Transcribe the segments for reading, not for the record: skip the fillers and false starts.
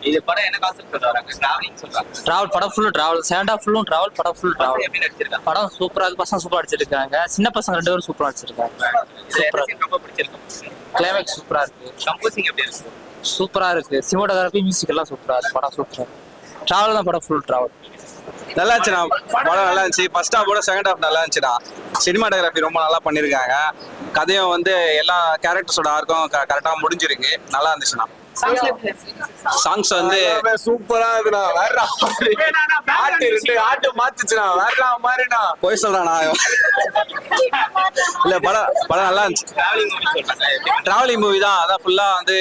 இது படம் என்ன கான்செப்ட் சொல்றாங்க? டிராவலிங் சொல்றாங்க. டிராவல் படம் ஃபுல்லு டிராவல், செகண்ட் ஹாஃப் ஃபுல்லும் டிராவல், படம் ஃபுல் டிராவல். எப்படி நடிச்சிருக்காங்க? படம் சூப்பரா இருக்கு. பசங்க சூப்பரா அடிச்சிருக்காங்க. சின்ன பசங்க 2 பேரும் சூப்பரா அடிச்சிருக்காங்க. சூப்பரா ரொம்ப பிடிச்சிருக்கு. கிளைமேக்ஸ் சூப்பரா இருக்கு. கம்போசிங் எப்படி இருக்கு? சூப்பரா இருக்கு. சினிமாட்டோகிராஃபி, மியூசிக் எல்லாம் சூப்பரா இருக்கு. படம் சூப்பரா இருக்கு. டிராவல் தான் படம் ஃபுல் டிராவல். நல்லா இருந்துச்சுண்ணா. படம் நல்லா இருந்துச்சு. ஃபர்ஸ்ட் ஹாஃப் கூட செகண்ட் ஹாஃப் நல்லா இருந்துச்சுண்ணா. சினிமாட்டோகிராஃபி ரொம்ப நல்லா பண்ணியிருக்காங்க. கதையும் வந்து எல்லா கேரக்டர்ஸோட ஆர்க்கும் கரெக்டாக முடிஞ்சிருக்கு. நல்லா இருந்துச்சுண்ணா. சாங்ஸ் வந்து சூப்பரா இருக்குண்ணா. வேற ஆட்டு மாத்துச்சுண்ணா. வேற மாதிரிண்ணா. போய் சொல்றானா? இல்ல படம் நல்லா இருந்துச்சு. டிராவலிங் மூவி தான். அதான் ஃபுல்லா வந்து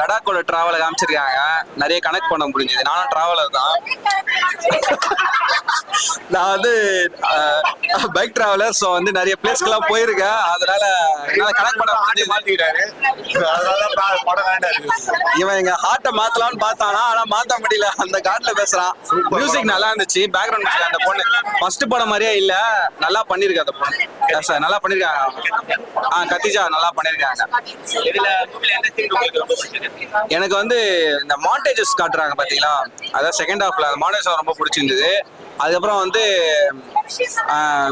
லடாக்கோட டிராவலை காமிச்சிருக்காங்க. நிறைய கனெக்ட் பண்ண முடிஞ்சது. நானும் டிராவலர் தான். நான் வந்து பைக் டிராவலர். ஸோ வந்து நிறைய பிளேஸ்க்கெல்லாம் போயிருக்கேன். அதனால கனெக்ட் பண்ண மாத்திக்கிட்டாரு. அதனால படம் வேண்டாம். இவன் எங்க ஹார்ட்டை மாத்தலாம்னு பார்த்தானா, ஆனா மாத்த முடியல. அந்த காட்ல பேசுறான். மியூசிக் நல்லா இருந்துச்சு. பேக்ரவுண்ட் மியூசிக் அந்த பொண்ணு ஃபர்ஸ்ட் படம் மாதிரியே இல்ல. நல்லா பண்ணிருக்கு அந்த பொண்ணு. நல்லா பண்ணிருக்காங்க. கத்திஜா நல்லா பண்ணிருக்காங்க. எனக்கு வந்து இந்த மாண்டேஜஸ் காட்டுறாங்க பாத்தீங்களா, அதான் செகண்ட் ஹாஃப்ல அந்த மாண்டேஜ் ரொம்ப பிடிச்சிருந்தது. அதுக்கப்புறம் வந்து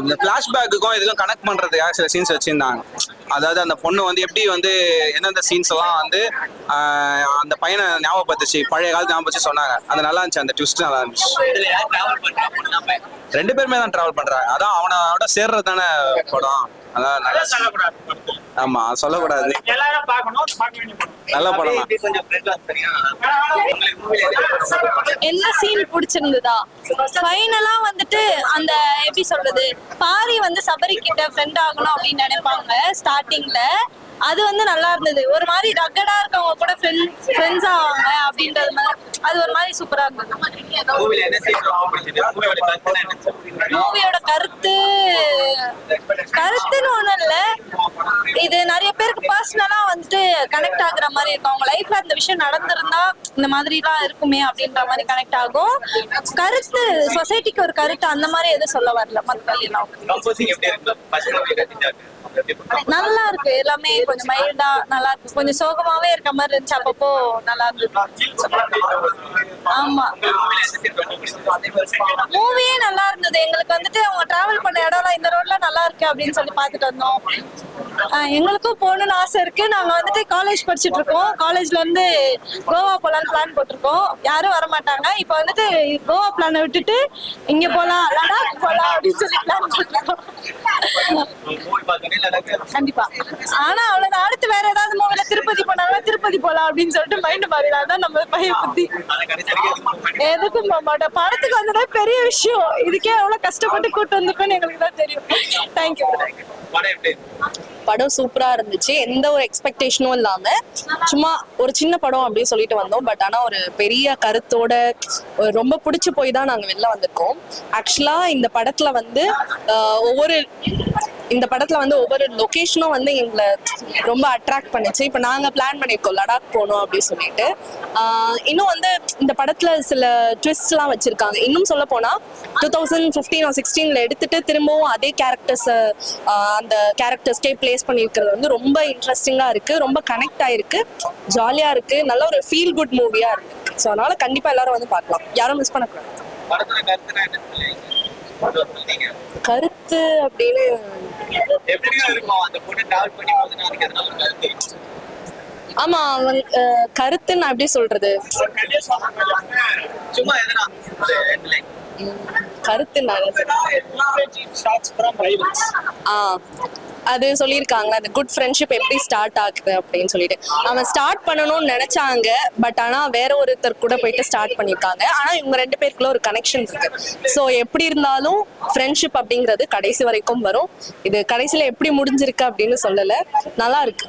இந்த பிளாஷ்பேக்குக்கும் இதுக்கும் கனெக்ட் பண்றதுக்காக சில சீன்ஸ் வச்சிருந்தாங்க. அதாவது அந்த பொண்ணு வந்து எப்படி வந்து எந்தெந்த சீன்ஸ் எல்லாம் வந்து அந்த பையனை ஞாபகப்படுத்துச்சு, பழைய காலத்து ஞாபகம் சொன்னாங்க. அது நல்லா இருந்துச்சு. அந்த ட்விஸ்ட் நல்லா இருந்துச்சு. 2 பேருமே தான் டிராவல் பண்றாங்க. அதான் அவனோட சேர்றது தானே படம். அதான் நல்லா. ஆமா, சொல்லக்கூடாது. நல்ல படம். என்ன சீன் பிடிச்சிருந்ததா? ஃபைனலா வந்துட்டு அந்த எப்படி சொல்றது, பாரி வந்து சபரி கிட்ட ஃப்ரெண்ட் ஆகணும் அப்படின்னு நினைப்பாங்க ஸ்டார்டிங்ல. அது வந்து நல்லா இருந்தது. ஒரு மாதிரி ரக்கடா இருக்கவங்க கூட ஃப்ரெண்ட்ஸ் ஆவாங்க அப்படின்றது மாதிரி. அது ஒரு மாதிரி சூப்பரா இருந்தது. மூவியோட கருத்துன்னு ஒண்ணும் இல்ல. இது நிறைய பேருக்கு பர்சனலா வந்துட்டு கனெக்ட் ஆகுற மாதிரி இருக்கும். அவங்க லைஃப்ல இந்த விஷயம் நடந்திருந்தா இந்த மாதிரி எல்லாம் இருக்குமே அப்படின்ற மாதிரி கனெக்ட் ஆகும். கருத்து சொசைட்டிக்கு ஒரு கருத்து அந்த மாதிரி எதுவும் சொல்ல வரல. மத்தபடி எல்லாம் நல்லா இருக்கு. எல்லாமே கொஞ்சம் மைல்டா நல்லா இருக்கு. கொஞ்சம் சோகமாவே இருக்க மாதிரி இருந்துச்சு அப்பப்போ. நல்லா இருக்கு. ஆமா, மூவியே நல்லா இருந்தது. எங்களுக்கு வந்துட்டு அவங்க டிராவல் பண்ண இடம்லாம் இந்த ரோட்ல நல்லா இருக்கு அப்படின்னு சொல்லி பாத்துட்டு வந்தோம். எங்களுக்கும் போகணும்னு ஆசை இருக்கு. நாங்க வந்துட்டு காலேஜ் படிச்சுட்டு இருக்கோம். காலேஜ்ல இருந்து கோவா போலான்னு பிளான் போட்டிருக்கோம். யாரும் வர மாட்டாங்க. இப்ப வந்துட்டு கோவா பிளானை விட்டுட்டு இங்க போலாம், லடாக் போலாம் அப்படின்னு சொல்லி பிளான் போட்டிருக்கோம். கண்டிப்பா. ஆனா அவ்வளவு அடுத்து வேற ஏதாவது மூவில திருப்பதி போனாலும் திருப்பதி போலாம் அப்படின்னு சொல்லிட்டு மைண்ட் மாறினாதான் நம்ம பையன் புத்தி. எதுக்கும் போக மாட்டோம். படத்துக்கு வந்ததே பெரிய விஷயம். இதுக்கே எவ்வளவு கஷ்டப்பட்டு கூட்டு வந்திருக்கோன்னு எங்களுக்கு தான் தெரியும். தேங்க்யூ. படம் சூப்பரா இருந்துச்சு. எந்த ஒரு எக்ஸ்பெக்டேஷனும் இல்லாம சும்மா ஒரு சின்ன படம் அப்படின்னு சொல்லிட்டு வந்தோம். பட் ஆனா ஒரு பெரிய கருத்தோட ரொம்ப பிடிச்சு போய் தான் நாங்க வெளில வந்திருக்கோம். ஆக்சுவலா இந்த படத்துல வந்து ஒவ்வொரு லொகேஷனும் வந்து எங்களை ரொம்ப அட்ராக்ட் பண்ணுச்சு. இப்போ நாங்க பிளான் பண்ணியிருக்கோம் லடாக் போகணும் அப்படின்னு சொல்லிட்டு. இன்னும் வந்து இந்த படத்துல சில ட்விஸ்ட் எல்லாம் வச்சிருக்காங்க. இன்னும் சொல்ல போனா 2015 or 16 எடுத்துட்டு திரும்பவும் அதே கேரக்டர்ஸை அந்த கேரக்டர்ஸ்கே பிளேஸ் பண்ணியிருக்கிறது வந்து ரொம்ப இன்ட்ரெஸ்டிங்கா இருக்கு. ரொம்ப கனெக்ட் ஆயிருக்கு. ஜாலியா இருக்கு. நல்ல ஒரு ஃபீல் குட் மூவியா இருக்கு. ஸோ அதனால கண்டிப்பா எல்லாரும் வந்து பார்க்கலாம். யாரும் மிஸ் பண்ணக்கூடாது. கருத்து அப்படின்னு ஆமா, கருத்து நான் எப்படி சொல்றது, கருத்து அது சொல்லியிருக்காங்க. அந்த குட் ஃப்ரெண்ட்ஷிப் எப்படி ஸ்டார்ட் ஆகுது அப்படின்னு சொல்லிட்டு அவன் ஸ்டார்ட் பண்ணணும்னு நினைச்சாங்க. பட் ஆனா வேற ஒருத்தர் கூட போயிட்டு ஸ்டார்ட் பண்ணியிருக்காங்க. ஆனா இவங்க 2 பேருக்குள்ள ஒரு கனெக்ஷன் இருக்கு. ஸோ எப்படி இருந்தாலும் ஃப்ரெண்ட்ஷிப் அப்படிங்கிறது கடைசி வரைக்கும் வரும். இது கடைசியில எப்படி முடிஞ்சிருக்கு அப்படின்னு சொல்லல. நல்லா இருக்கு.